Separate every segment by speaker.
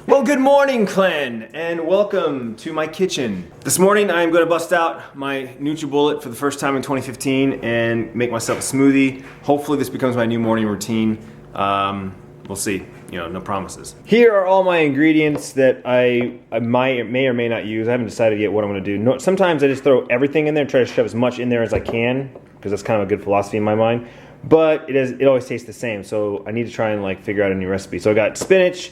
Speaker 1: Well, good morning, Clan, and welcome to my kitchen. This morning, I'm going to bust out my NutriBullet for the first time in 2015 and make myself a smoothie. Hopefully, this becomes my new morning routine. We'll see. You know, no promises. Here are all my ingredients that I may or may not use. I haven't decided yet what I'm going to do. No, sometimes I just throw everything in there and try to shove as much in there as I can, because that's kind of a good philosophy in my mind. But it always tastes the same, so I need to try and like figure out a new recipe. So I got spinach,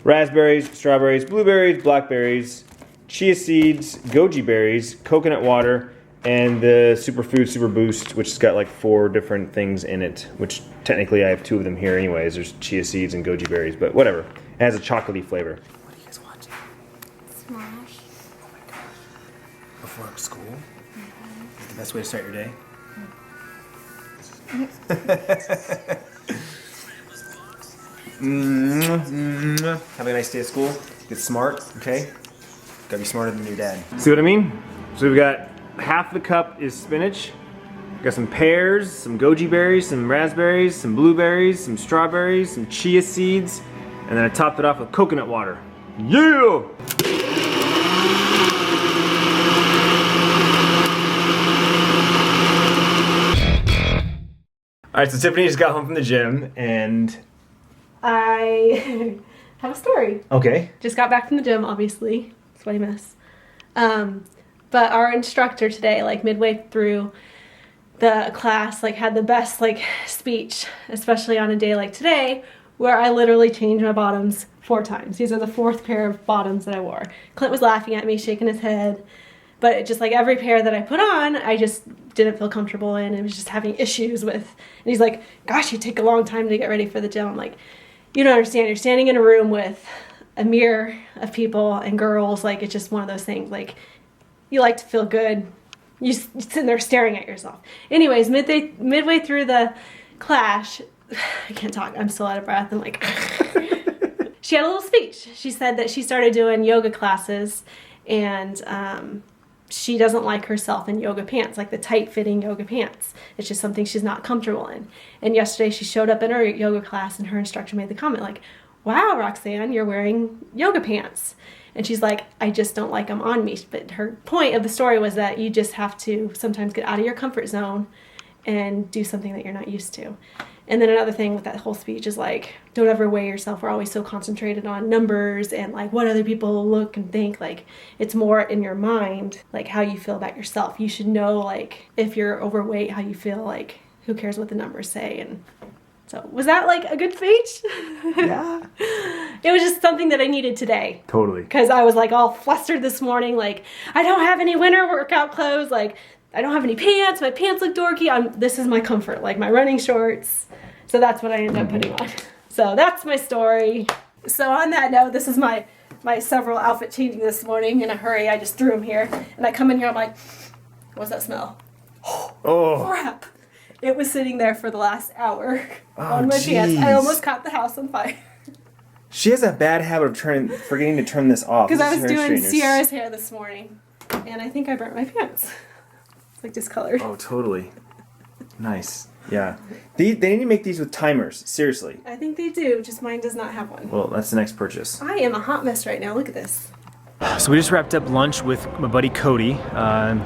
Speaker 1: raspberries, strawberries, blueberries, blackberries, chia seeds, goji berries, coconut water, and the Superfood Super Boost, which has got like 4 different things in it, which technically I have 2 of them here anyways. There's chia seeds and goji berries, but whatever. It has a chocolatey flavor. What are you guys watching?
Speaker 2: Smash.
Speaker 1: Oh my god. Before school? Is the best way to start your day? Have a nice day at school. Get smart, okay? Gotta be smarter than your dad. See what I mean? So we've got half the cup is spinach. We've got some pears, some goji berries, some raspberries, some blueberries, some strawberries, some chia seeds, and then I topped it off with coconut water. Yeah! Alright, so Tiffany just got home from the gym, and
Speaker 2: I have a story.
Speaker 1: okay.
Speaker 2: Just got back from the gym, obviously. Sweaty mess. But our instructor today, like midway through the class, like had the best like speech, especially on a day like today, where I literally changed my bottoms 4 times. These are the 4th pair of bottoms that I wore. Clint was laughing at me, shaking his head. But it just like every pair that I put on, I just didn't feel comfortable in and was just having issues with. And he's like, gosh, you take a long time to get ready for the gym. I'm like, you don't understand. You're standing in a room with a mirror of people and girls. Like, it's just one of those things. Like, you like to feel good. You sitting there staring at yourself. Anyways, midway through the class, I can't talk. I'm still out of breath. I'm like, she had a little speech. She said that she started doing yoga classes and she doesn't like herself in yoga pants, like the tight-fitting yoga pants. It's just something she's not comfortable in. And yesterday she showed up in her yoga class and her instructor made the comment like, wow, Roxanne, you're wearing yoga pants. And she's like, I just don't like them on me. But her point of the story was that you just have to sometimes get out of your comfort zone and do something that you're not used to. And then another thing with that whole speech is like, don't ever weigh yourself. We're always so concentrated on numbers and like what other people look and think. Like, it's more in your mind, like how you feel about yourself. You should know like if you're overweight, how you feel. Like, who cares what the numbers say? And so was that like a good speech?
Speaker 1: Yeah.
Speaker 2: It was just something that I needed today.
Speaker 1: Totally.
Speaker 2: Because I was like all flustered this morning. Like, I don't have any winter workout clothes. Like, I don't have any pants. My pants look dorky. This is my comfort, like my running shorts. So that's what I ended up putting on. So that's my story. So on that note, this is my several outfit changing this morning in a hurry. I just threw them here. And I come in here, I'm like, what's that smell?
Speaker 1: Oh.
Speaker 2: Crap. It was sitting there for the last hour on my pants. I almost caught the house on fire.
Speaker 1: She has a bad habit of forgetting to turn this off.
Speaker 2: Because I was doing Sierra's hair this morning. And I think I burnt my pants. It's like discolored.
Speaker 1: Oh, totally. Nice. Yeah. They need to make these with timers. Seriously.
Speaker 2: I think they do, just mine does not have one.
Speaker 1: Well, that's the next purchase.
Speaker 2: I am a hot mess right now. Look at this.
Speaker 1: So we just wrapped up lunch with my buddy Cody,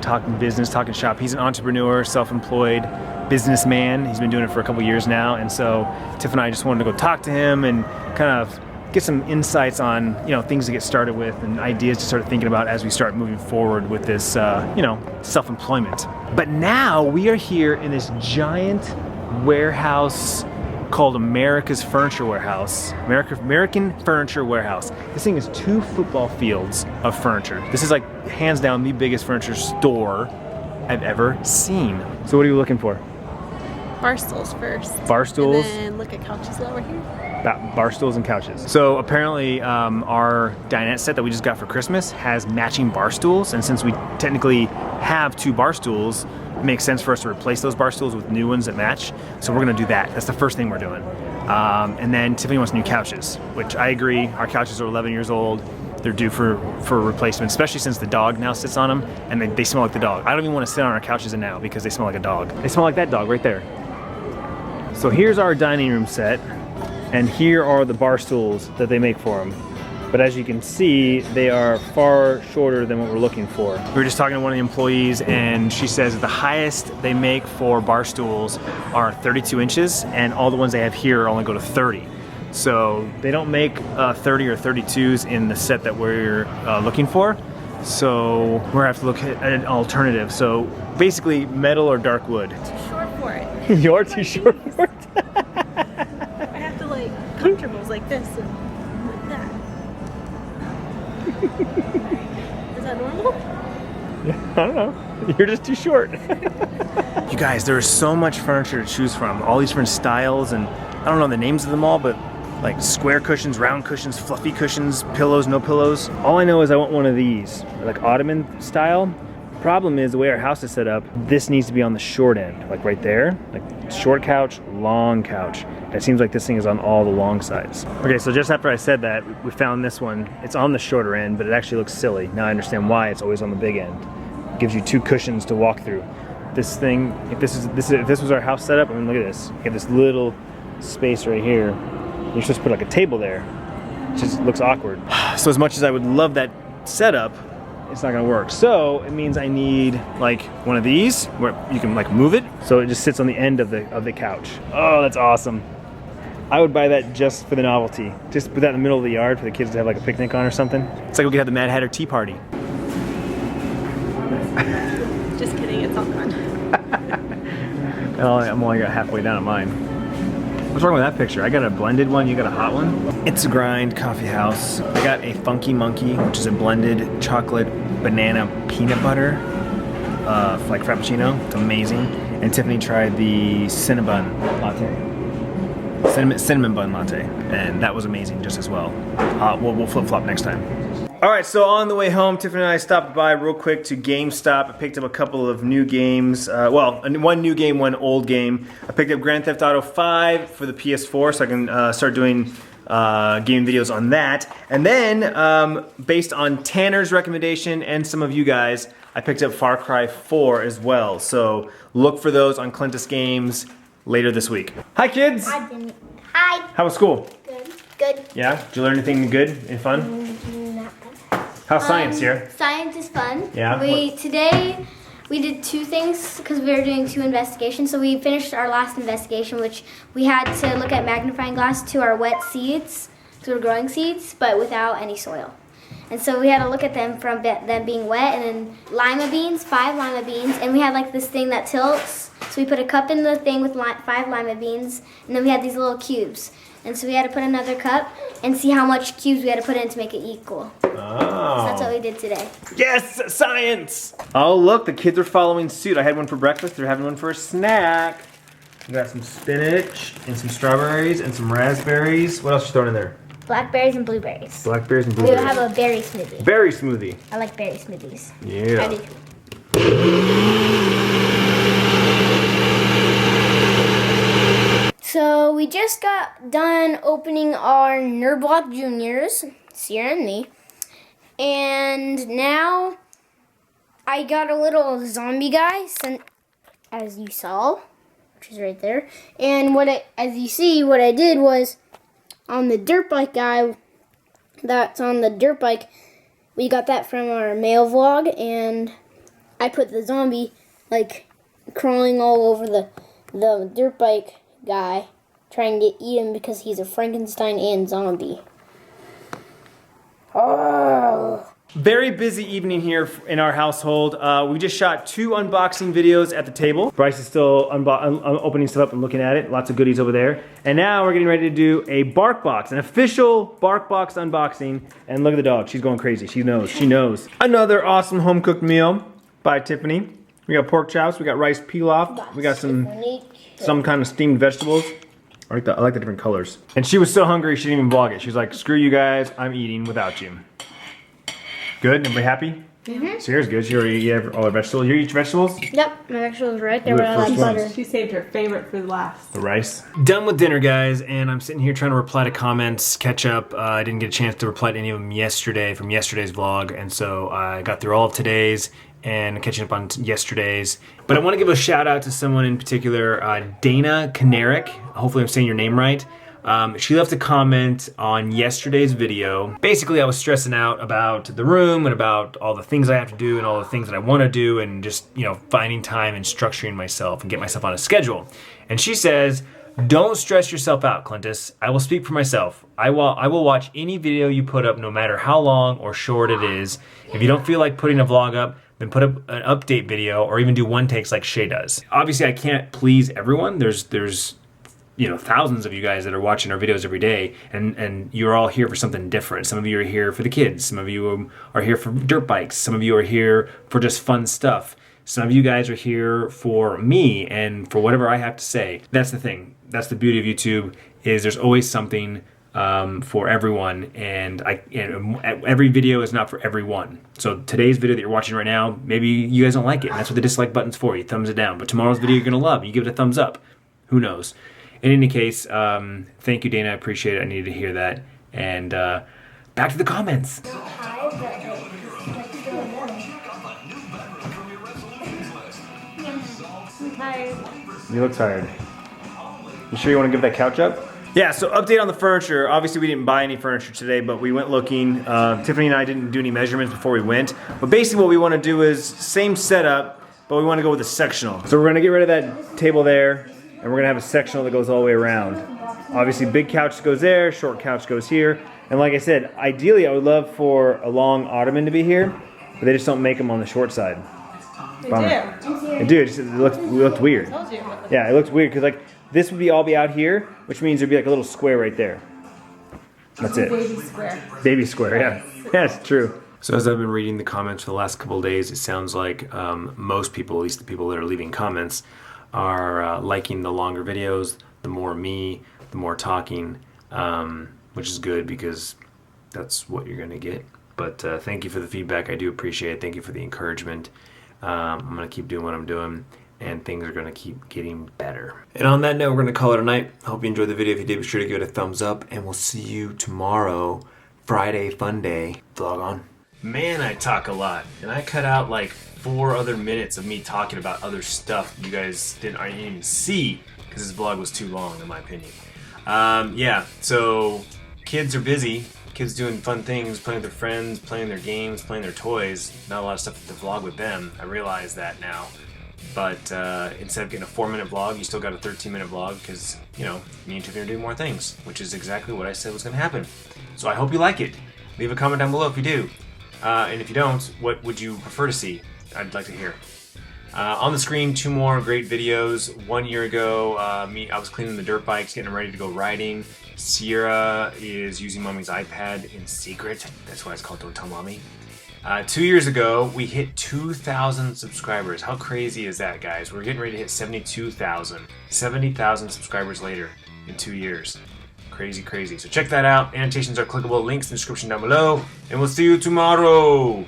Speaker 1: talking business, talking shop. He's an entrepreneur, self-employed businessman. He's been doing it for a couple years now, and so Tiff and I just wanted to go talk to him and kind of get some insights on, you know, things to get started with and ideas to start thinking about as we start moving forward with this, you know, self-employment. But now we are here in this giant warehouse called America's Furniture Warehouse. American Furniture Warehouse. This thing is 2 football fields of furniture. This is like hands down the biggest furniture store I've ever seen. So what are you looking for?
Speaker 2: Bar stools first.
Speaker 1: Bar stools?
Speaker 2: And then look at couches over here.
Speaker 1: Bar stools and couches. So apparently our dinette set that we just got for Christmas has matching bar stools, and since we technically have 2 bar stools, it makes sense for us to replace those bar stools with new ones that match. So we're gonna do that. That's the first thing we're doing. And then Tiffany wants new couches, which I agree. Our couches are 11 years old. They're due for replacement, especially since the dog now sits on them, and they smell like the dog. I don't even want to sit on our couches now because they smell like a dog. They smell like that dog right there. So here's our dining room set, and here are the bar stools that they make for them. but as you can see, they are far shorter than what we're looking for. We were just talking to one of the employees, and she says that the highest they make for bar stools are 32 inches, and all the ones they have here only go to 30. So they don't make 30 or 32s in the set that we're looking for. So we're gonna have to look at an alternative. So basically metal or dark wood.
Speaker 2: Too short for it.
Speaker 1: You're too short for it.
Speaker 2: I have to like comfortables like this and like that. Is that normal?
Speaker 1: Yeah, I don't know. You're just too short. You guys, there is so much furniture to choose from. All these different styles, and I don't know the names of them all, but like square cushions, round cushions, fluffy cushions, pillows, no pillows. All I know is I want one of these, like Ottoman style. Problem is the way our house is set up, this needs to be on the short end, like right there. Like short couch, long couch. It seems like this thing is on all the long sides. Okay, so just after I said that, we found this one. It's on the shorter end, but it actually looks silly. Now I understand why it's always on the big end. It gives you two cushions to walk through. This thing, if this was our house setup, I mean, look at this. You have this little space right here. You're supposed to put like a table there. It just looks awkward. So as much as I would love that setup, it's not gonna work. So it means I need like one of these where you can like move it so it just sits on the end of the couch. Oh, that's awesome. I would buy that just for the novelty. Just put that in the middle of the yard for the kids to have like a picnic on or something. It's like we could have the Mad Hatter Tea Party.
Speaker 2: Just kidding, it's all gone.
Speaker 1: I'm only got halfway down on mine. What's wrong with that picture? I got a blended one, you got a hot one? It's a Grind Coffee House. I got a Funky Monkey, which is a blended chocolate banana peanut butter, like Frappuccino. It's amazing. And Tiffany tried the cinnamon latte. Cinnamon bun latte, and that was amazing just as well. We'll flip-flop next time. All right, so on the way home, Tiffany and I stopped by real quick to GameStop. I picked up a couple of new games. Well, one new game, one old game. I picked up Grand Theft Auto 5 for the PS4, so I can start doing game videos on that. And then, based on Tanner's recommendation and some of you guys, I picked up Far Cry 4 as well. So look for those on Clintus Games later this week. Hi, kids.
Speaker 3: I didn't. Hi.
Speaker 1: How was school?
Speaker 3: Good. Good.
Speaker 1: Yeah? Did you learn anything good and fun?
Speaker 3: Not bad.
Speaker 1: How's science here?
Speaker 3: Science is fun.
Speaker 1: Yeah?
Speaker 3: Today we did two things because we were doing two investigations. So we finished our last investigation, which we had to look at magnifying glass to our wet seeds, so we're growing seeds, but without any soil. And so we had to look at them from them being wet, and then lima beans, 5 lima beans, and we had like this thing that tilts. So we put a cup in the thing with 5 lima beans, and then we had these little cubes. And so we had to put another cup and see how much cubes we had to put in to make it equal.
Speaker 1: Oh.
Speaker 3: So that's what we did today.
Speaker 1: Yes, science! Oh, look, the kids are following suit. I had one for breakfast, they're having one for a snack. We got some spinach and some strawberries and some raspberries. What else you throwing in there?
Speaker 3: Blackberries and blueberries.
Speaker 1: Blackberries and
Speaker 3: We
Speaker 1: blueberries.
Speaker 3: will have a berry smoothie.
Speaker 1: Berry smoothie.
Speaker 3: I like berry smoothies.
Speaker 1: Yeah.
Speaker 3: I do too. So we just got done opening our Nerdblock Juniors, Sierra and me, and now I got a little zombie guy, as you saw, which is right there. And as you see, what I did was on the dirt bike guy, that's on the dirt bike. We got that from our mail vlog, and I put the zombie like crawling all over the dirt bike guy, trying to eat him because he's a Frankenstein and zombie. Oh.
Speaker 1: Very busy evening here in our household. We just shot 2 unboxing videos at the table. Bryce is still opening stuff up and looking at it. Lots of goodies over there. And now we're getting ready to do a Bark Box, an official Bark Box unboxing. And look at the dog, she's going crazy. She knows, she knows. Another awesome home cooked meal by Tiffany. We got pork chops, we got rice pilaf, we got some kind of steamed vegetables. I like the different colors. And she was so hungry she didn't even vlog it. She was like, screw you guys, I'm eating without you. Good? Everybody happy?
Speaker 2: Mm-hmm.
Speaker 1: Sierra's good. She already ate all her vegetables. You eat your vegetables?
Speaker 3: Yep, my vegetables right there.
Speaker 1: You
Speaker 3: But I like
Speaker 1: first
Speaker 3: butter.
Speaker 1: ones.
Speaker 2: She saved her favorite for last.
Speaker 1: The rice. Done with dinner, guys, and I'm sitting here trying to reply to comments, catch up. I didn't get a chance to reply to any of them yesterday from yesterday's vlog, and so I got through all of today's and catching up on yesterday's. But I want to give a shout out to someone in particular, Dana Kanarick. Hopefully I'm saying your name right. She left a comment on yesterday's video. Basically, I was stressing out about the room and about all the things I have to do and all the things that I want to do and just, finding time and structuring myself and get myself on a schedule. And she says, "Don't stress yourself out, Clintus. I will speak for myself. I will watch any video you put up, no matter how long or short it is. If you don't feel like putting a vlog up, then put up an update video or even do one takes like Shay does." Obviously, I can't please everyone. There's thousands of you guys that are watching our videos every day, and you're all here for something different. Some of you are here for the kids. Some of you are here for dirt bikes. Some of you are here for just fun stuff. Some of you guys are here for me and for whatever I have to say. That's the thing. That's the beauty of YouTube, is there's always something for everyone, and every video is not for everyone. So today's video that you're watching right now, maybe you guys don't like it, and that's what the dislike button's for. You thumbs it down. But tomorrow's video you're gonna love. You give it a thumbs up. Who knows? In any case, thank you, Dana. I appreciate it. I needed to hear that. And back to the comments. You look tired. You sure you want to give that couch up? Yeah, so update on the furniture. Obviously we didn't buy any furniture today, but we went looking. Tiffany and I didn't do any measurements before we went. But basically what we want to do is same setup, but we want to go with a sectional. So we're going to get rid of that table there, and we're going to have a sectional that goes all the way around. Obviously big couch goes there, short couch goes here. And like I said, ideally I would love for a long ottoman to be here, but they just don't make them on the short side. Bummer. They do. It looked weird. Yeah, it looks weird because like this would all be out here, which means there'd be like a little square right there. That's it.
Speaker 2: Baby square.
Speaker 1: Baby square, yeah. Yeah, it's true. So as I've been reading the comments for the last couple of days, it sounds like most people, at least the people that are leaving comments, are liking the longer videos, the more me, the more talking, which is good because that's what you're going to get. But thank you for the feedback. I do appreciate it. Thank you for the encouragement. I'm going to keep doing what I'm doing, and things are going to keep getting better. And on that note, we're going to call it a night. Hope you enjoyed the video. If you did, be sure to give it a thumbs up, and we'll see you tomorrow, Friday Fun Day. Vlog on. Man, I talk a lot, and I cut out like 4 other minutes of me talking about other stuff you guys didn't even see because this vlog was too long, in my opinion. Yeah, so kids are busy. Kids doing fun things, playing with their friends, playing their games, playing their toys. Not a lot of stuff to vlog with them. I realize that now. But instead of getting a 4-minute vlog, you still got a 13-minute vlog because, me and Tiffany are doing more things, which is exactly what I said was going to happen. So I hope you like it. Leave a comment down below if you do. And if you don't, what would you prefer to see? I'd like to hear. On the screen, 2 more great videos. 1 year ago, I was cleaning the dirt bikes, getting them ready to go riding. Sierra is using Mommy's iPad in secret. That's why it's called Don't Tell Mommy. 2 years ago, we hit 2,000 subscribers. How crazy is that, guys? We're getting ready to hit 72,000. 70,000 subscribers later in 2 years. Crazy, crazy. So check that out. Annotations are clickable. Links in the description down below. And we'll see you tomorrow.